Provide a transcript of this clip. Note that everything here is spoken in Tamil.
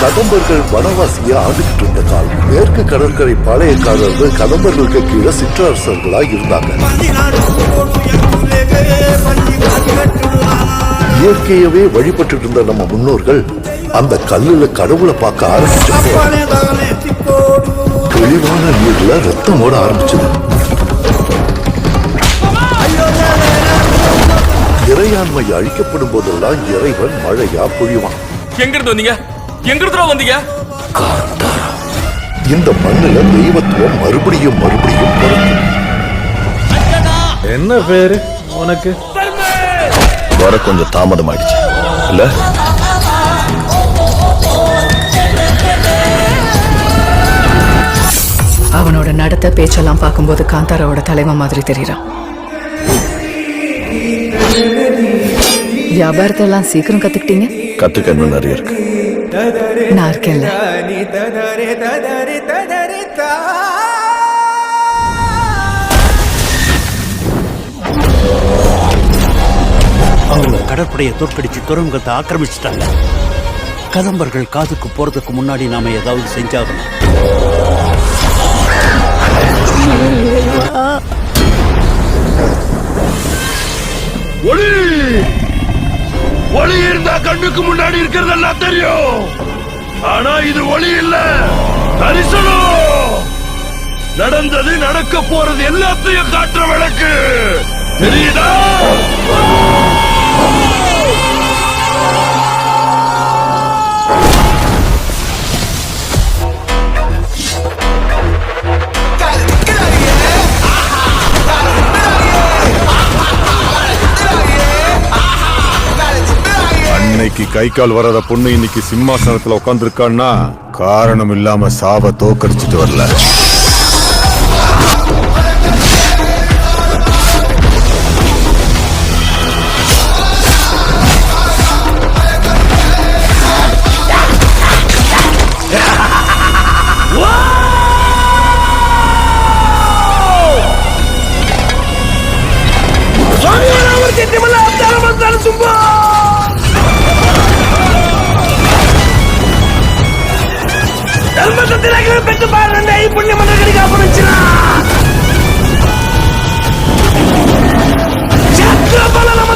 கதம்பர்கள் வனவாசியை ஆண்டுகிட்டு இருந்த காலம். மேற்கு கடற்கரை பாளையக்காரர்கள் கதம்பர்களுக்கு கீழே சிற்றரசர்களாக இருந்தாங்க. இயற்கையவே வழிபட்டு இருந்த நம்ம முன்னோர்கள் அந்த கல்லுல கடவுளை பார்க்க ஆரம்பிச்சப்போ தெளிவான நீர்ல ரத்தம் ஓட ஆரம்பிச்சது. இறையாண்மை அழிக்கப்படும் போதெல்லாம் இறைவன் மழையா பொழிவான். இந்த மண்ணுல தெய்வத்துவம் மறுபடியும் மறுபடியும் பிறக்கும். என்ன பேரு உனக்கு? வர கொஞ்சம் தாமதம் ஆயிடுச்சு இல்ல? அவனோட நடத்த பேச்செல்லாம் பார்க்கும்போது காந்தாராவோட தலைவன் மாதிரி தெரியறான். வியாபாரத்தை எல்லாம் சீக்கிரம் கத்துக்கிட்டீங்க? கத்துக்க இன்னும் நிறைய இருக்கு. நான் இருக்கேன்ல. அவங்க கடற்படையை தோற்கடிச்சு துறைமுகத்தை ஆக்கிரமிச்சுட்டாங்க. கதம்பர்கள் காதுக்கு போறதுக்கு முன்னாடி நாம ஏதாவது செஞ்சாகணும். ஒளி ஒளி இருந்தா கண்ணுக்கு முன்னாடி இருக்கிறதெல்லாம் தெரியும். ஆனா இது ஒளி இல்ல, தரிசனம். நடந்தது நடக்க போறது எல்லாத்தையும் காட்டுற விளக்கு. தெரியுதா? அன்னைக்கு கை கால் வராத பொண்ணு இன்னைக்கு சிம்மாசனத்துல உட்காந்துருக்கான்னா காரணம் இல்லாம சாவ தோக்கடிச்சிட்டு வரல. பெற்று பாருங்க, புண்ணிய மன்றம் கிடைக்காம நம்ம